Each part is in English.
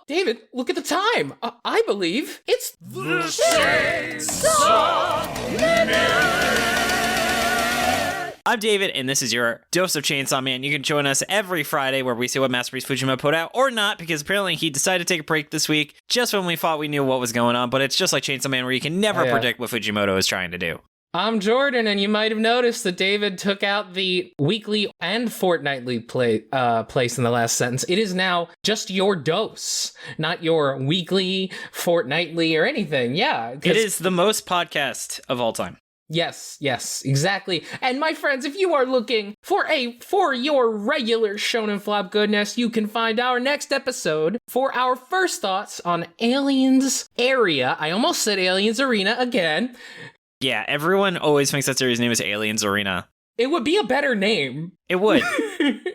David, look at the time. I believe it's The Chainsaw Minute! I'm David, and this is your dose of Chainsaw Man. You can join us every Friday where we see what Masterpiece Fujimoto put out, or not, because apparently he decided to take a break this week just when we thought we knew what was going on, but it's just like Chainsaw Man where you can never predict what Fujimoto is trying to do. I'm Jordan, and you might have noticed that David took out the weekly and fortnightly place in the last sentence. It is now just your dose, not your weekly, fortnightly, or anything. Yeah. It is the most podcast of all time. Yes, exactly. And my friends, if you are looking for your regular Shonen Flop goodness, you can find our next episode for our first thoughts on Aliens Area. I almost said Aliens Arena again. Yeah, everyone always thinks that series' name is Aliens Arena. It would be a better name. It would.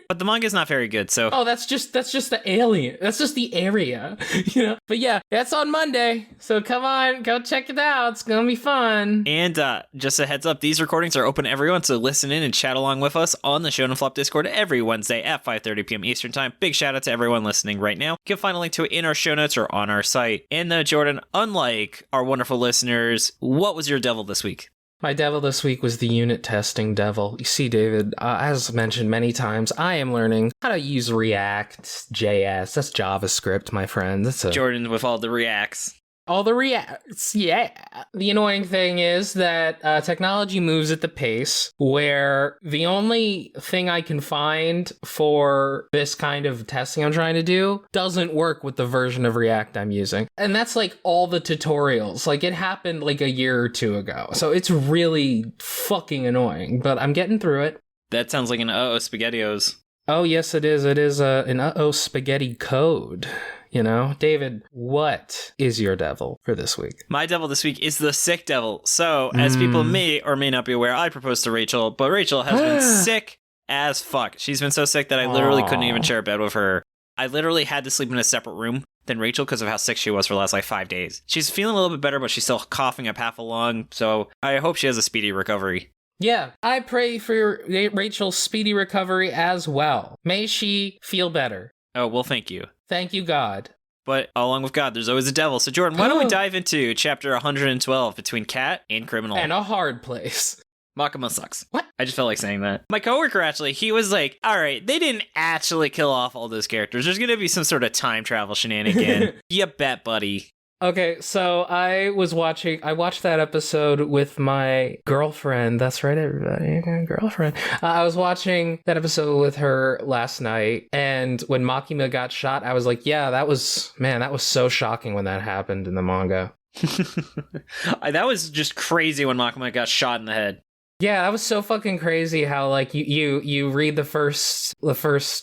But the manga's not very good, so... Oh, that's just the alien. That's just the area, you know? But yeah, that's on Monday. So come on, go check it out. It's gonna be fun. And just a heads up, these recordings are open to everyone, so listen in and chat along with us on the Shonen Flop Discord every Wednesday at 5:30 p.m. Eastern Time. Big shout out to everyone listening right now. You can find a link to it in our show notes or on our site. And Jordan, unlike our wonderful listeners, what was your devil this week? My devil this week was the unit testing devil. You see, David, as mentioned many times, I am learning how to use React.js. That's JavaScript, my friend. Jordan with all the Reacts. All the Reacts, yeah. The annoying thing is that technology moves at the pace where the only thing I can find for this kind of testing I'm trying to do doesn't work with the version of React I'm using. And that's like all the tutorials. Like it happened like a year or two ago. So it's really fucking annoying, but I'm getting through it. That sounds like an SpaghettiOs. Oh, yes, it is. It is an spaghetti code. You know, David, what is your devil for this week? My devil this week is the sick devil. So, as people may or may not be aware, I proposed to Rachel, but Rachel has been sick as fuck. She's been so sick that I literally couldn't even share a bed with her. I literally had to sleep in a separate room than Rachel because of how sick she was for the last 5 days. She's feeling a little bit better, but she's still coughing up half a lung. So, I hope she has a speedy recovery. Yeah, I pray for Rachel's speedy recovery as well. May she feel better. Oh, well, thank you. Thank you, God. But along with God, there's always a devil. So, Jordan, why don't we dive into chapter 112 between Cat and Criminal? And a hard place. Makima sucks. What? I just felt like saying that. My coworker actually, he was like, all right, they didn't actually kill off all those characters. There's going to be some sort of time travel shenanigan. You bet, buddy. Okay, so I watched that episode with my girlfriend. That's right, everybody. Girlfriend. I was watching that episode with her last night, and when Makima got shot, I was like, yeah, that was so shocking when that happened in the manga. That was just crazy when Makima got shot in the head. Yeah, that was so fucking crazy how, like, you read the first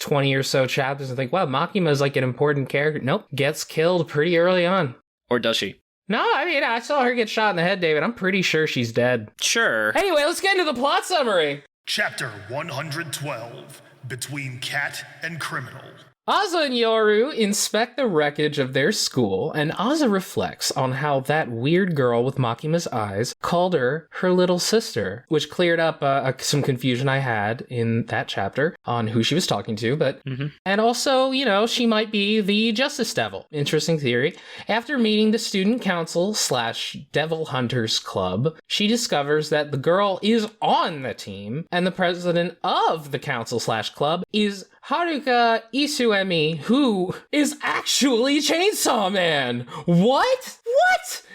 20 or so chapters and think, wow, Makima's like an important character. Nope, gets killed pretty early on. Or does she? No, I mean, I saw her get shot in the head, David. I'm pretty sure she's dead. Sure. Anyway, let's get into the plot summary. Chapter 112, Between Cat and Criminal. Asa and Yoru inspect the wreckage of their school, and Asa reflects on how that weird girl with Makima's eyes called her little sister, which cleared up some confusion I had in that chapter on who she was talking to, but and also, you know, she might be the Justice Devil. Interesting theory. After meeting the student council / Devil Hunters Club, she discovers that the girl is on the team, and the president of the council / club is Haruka Isuemi, who is actually Chainsaw Man. What?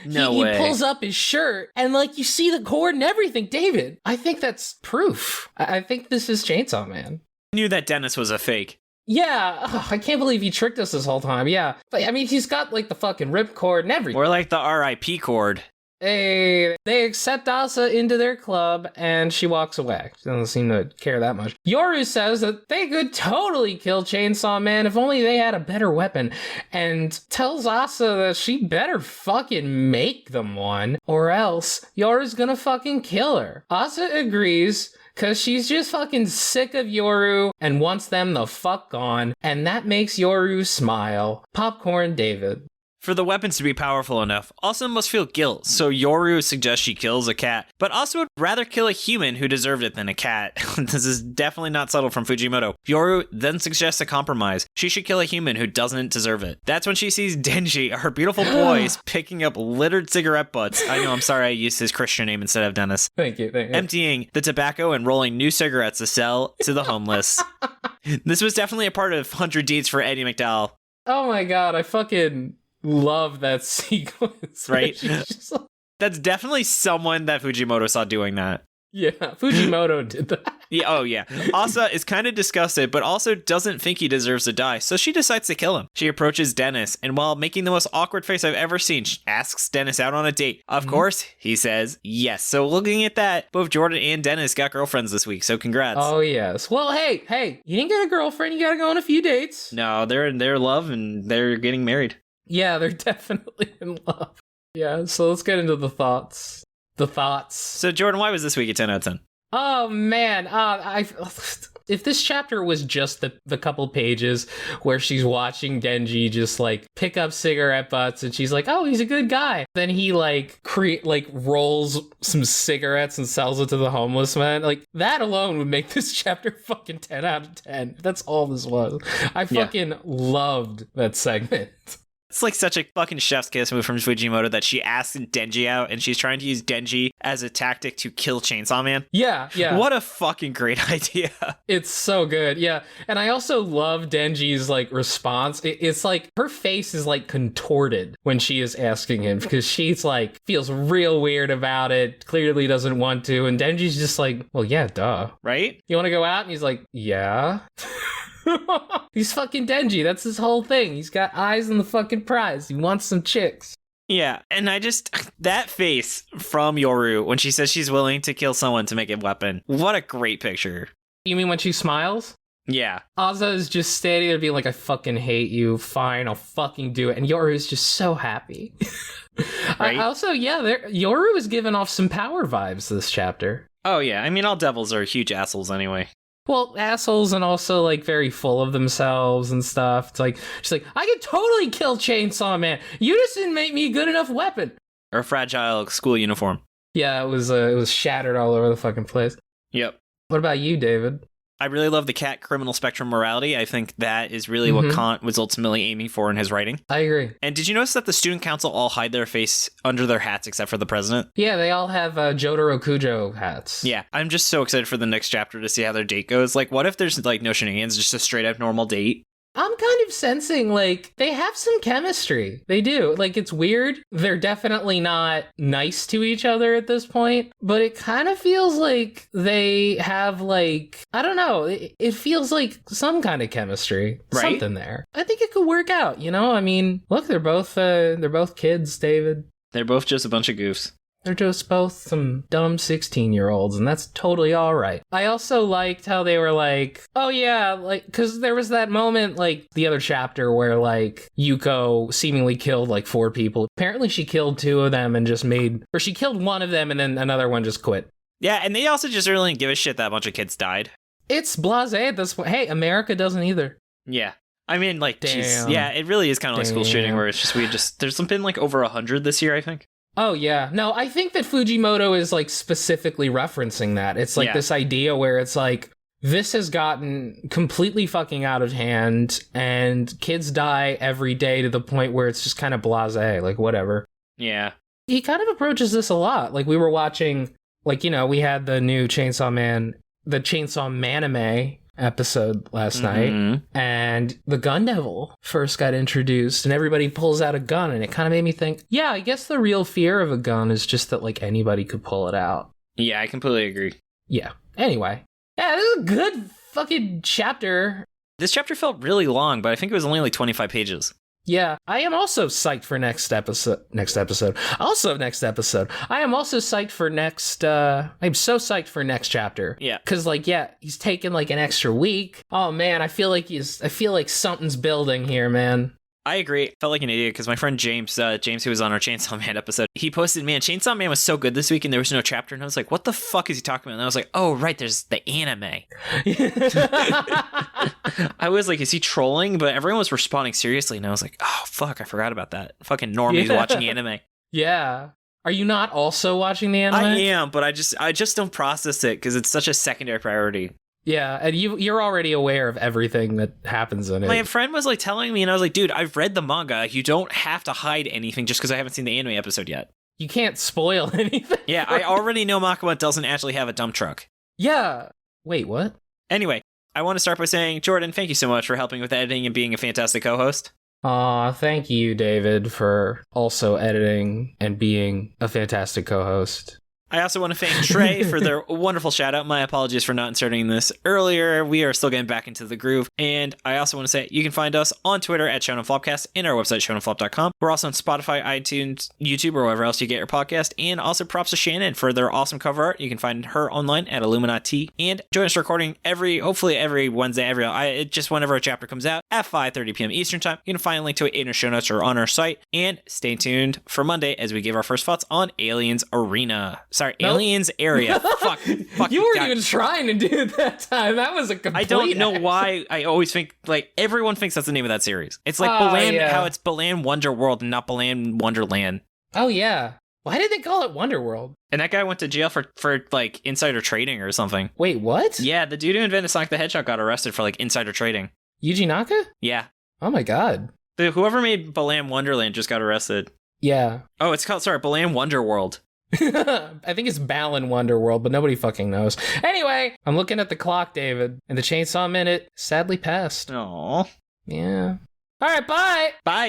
No way. He pulls up his shirt and, like, you see the cord and everything. David, I think that's proof. I think this is Chainsaw Man. I knew that Dennis was a fake. Yeah, I can't believe he tricked us this whole time. Yeah, but, I mean, he's got, like, the fucking ripcord and everything. Or like the RIP cord. They accept Asa into their club, and she walks away. She doesn't seem to care that much. Yoru says that they could totally kill Chainsaw Man if only they had a better weapon, and tells Asa that she better fucking make them one, or else Yoru's gonna fucking kill her. Asa agrees, cause she's just fucking sick of Yoru and wants them the fuck gone, and that makes Yoru smile. Popcorn David. For the weapons to be powerful enough, Asa must feel guilt, so Yoru suggests she kills a cat, but Asa would rather kill a human who deserved it than a cat. This is definitely not subtle from Fujimoto. Yoru then suggests a compromise. She should kill a human who doesn't deserve it. That's when she sees Denji, her beautiful boys, picking up littered cigarette butts. I know, I'm sorry I used his Christian name instead of Dennis. Thank you. Emptying the tobacco and rolling new cigarettes to sell to the homeless. This was definitely a part of 100 Deeds for Eddie McDowell. Oh my god, I fucking love that sequence. Right? Just like, That's definitely someone that Fujimoto saw doing that. yeah, Fujimoto did that. Yeah, oh yeah. Asa is kind of disgusted, but also doesn't think he deserves to die, so she decides to kill him. She approaches Dennis, and while making the most awkward face I've ever seen, she asks Dennis out on a date. Of course, he says yes. So looking at that, both Jordan and Dennis got girlfriends this week, so congrats. Oh yes. Well, hey, you didn't get a girlfriend. You gotta go on a few dates. No, they're in their love, and they're getting married. Yeah, they're definitely in love. Yeah, so let's get into the thoughts. So Jordan, why was this week a 10 out of 10? Oh man, if this chapter was just the couple pages where she's watching Denji just like pick up cigarette butts and she's like, oh, he's a good guy. Then he rolls some cigarettes and sells it to the homeless man. Like that alone would make this chapter fucking 10 out of 10. That's all this was. I fucking loved that segment. It's like such a fucking chef's kiss move from Fujimoto that she asked Denji out and she's trying to use Denji as a tactic to kill Chainsaw Man. Yeah. What a fucking great idea. It's so good. Yeah. And I also love Denji's like response. It's like her face is like contorted when she is asking him because she's like feels real weird about it, clearly doesn't want to. And Denji's just like, well, yeah, duh. Right? You want to go out? And he's like, yeah. He's fucking Denji. That's his whole thing. He's got eyes on the fucking prize. He wants some chicks. Yeah, and that face from Yoru when she says she's willing to kill someone to make a weapon. What a great picture. You mean when she smiles? Yeah. Asa is just standing there being like, I fucking hate you. Fine, I'll fucking do it. And Yoru is just so happy. Right? Yoru is giving off some power vibes this chapter. Oh, yeah. I mean, all devils are huge assholes anyway. Well, assholes and also like very full of themselves and stuff. It's like she's like, I could totally kill Chainsaw Man. You just didn't make me a good enough weapon. Or a fragile school uniform. Yeah, it was shattered all over the fucking place. Yep. What about you, David? I really love the cat criminal spectrum morality. I think that is really what Kant was ultimately aiming for in his writing. I agree. And did you notice that the student council all hide their face under their hats except for the president? Yeah, they all have Jotaro Kujo hats. Yeah, I'm just so excited for the next chapter to see how their date goes. Like, what if there's like no shenanigans, just a straight up normal date? I'm kind of sensing, like, they have some chemistry. They do. Like, it's weird. They're definitely not nice to each other at this point, but it kind of feels like they have, like, I don't know. It feels like some kind of chemistry. Right? Something there. I think it could work out, you know? I mean, look, they're both kids, David. They're both just a bunch of goofs. They're just both some dumb 16-year-olds, and that's totally all right. I also liked how they were like, oh yeah, like, because there was that moment, like, the other chapter where, like, Yuko seemingly killed, like, 4 people. Apparently she killed 2 of them and she killed one of them and then another one just quit. Yeah, and they also just really didn't give a shit that a bunch of kids died. It's blasé at this point. Hey, America doesn't either. Yeah. I mean, like, geez, yeah, it really is kind of like school shooting where it's just, there's been, like, over 100 this year, I think. Oh, yeah. No, I think that Fujimoto is, like, specifically referencing that. It's, like, this idea where it's, like, this has gotten completely fucking out of hand, and kids die every day to the point where it's just kind of blasé, like, whatever. Yeah. He kind of approaches this a lot. Like, we were watching, like, you know, we had the new Chainsaw Manime episode last night, and the gun devil first got introduced, and everybody pulls out a gun, and it kind of made me think, yeah, I guess the real fear of a gun is just that, like, anybody could pull it out. Yeah, I completely agree. Yeah. Anyway. Yeah, this is a good fucking chapter. This chapter felt really long, but I think it was only like 25 pages. Yeah, I am also psyched for next episode. Also next episode. I am also psyched for next, I'm so psyched for next chapter. Yeah. Cause like, yeah, he's taking like an extra week. Oh man, I feel like something's building here, man. I agree. Felt like an idiot because my friend James, who was on our Chainsaw Man episode, he posted, man, Chainsaw Man was so good this week and there was no chapter. And I was like, what the fuck is he talking about? And I was like, oh, right, there's the anime. I was like, is he trolling? But everyone was responding seriously. And I was like, oh, fuck, I forgot about that. Fucking normies watching anime. Yeah. Are you not also watching the anime? I am, but I just don't process it because it's such a secondary priority. Yeah, and you're already aware of everything that happens in it. My friend was like telling me, and I was like, dude, I've read the manga. You don't have to hide anything just because I haven't seen the anime episode yet. You can't spoil anything. Yeah, I already know Makima doesn't actually have a dump truck. Yeah. Wait, what? Anyway, I want to start by saying, Jordan, thank you so much for helping with editing and being a fantastic co-host. Aw, thank you, David, for also editing and being a fantastic co-host. I also want to thank Tre for their wonderful shout out. My apologies for not inserting this earlier. We are still getting back into the groove. And I also want to say you can find us on Twitter at Shonen Flopcast and our website, shonenflop.com. We're also on Spotify, iTunes, YouTube, or wherever else you get your podcast. And also props to Shannon for their awesome cover art. You can find her online at illuminyatea. And join us recording hopefully every Wednesday, just whenever a chapter comes out at 5:30 p.m. Eastern time. You can find a link to it in our show notes or on our site. And stay tuned for Monday as we give our first thoughts on Aliens Arena. Sorry, nope. Aliens Area. Fuck. You weren't even trying to do it that time. That was a complete I don't know why I always think, like, everyone thinks that's the name of that series. It's like how it's Balan Wonder World and not Balan Wonderland. Oh, yeah. Why did they call it Wonder World? And that guy went to jail for like, insider trading or something. Wait, what? Yeah, the dude who invented Sonic the Hedgehog got arrested for, like, insider trading. Yuji Naka? Yeah. Oh, my God. Whoever made Balan Wonderland just got arrested. Yeah. Oh, it's called, Balan Wonder World. I think it's Balan Wonderworld, but nobody fucking knows. Anyway, I'm looking at the clock, David, and the Chainsaw Minute sadly passed. Aww. Yeah. All right, bye. Bye.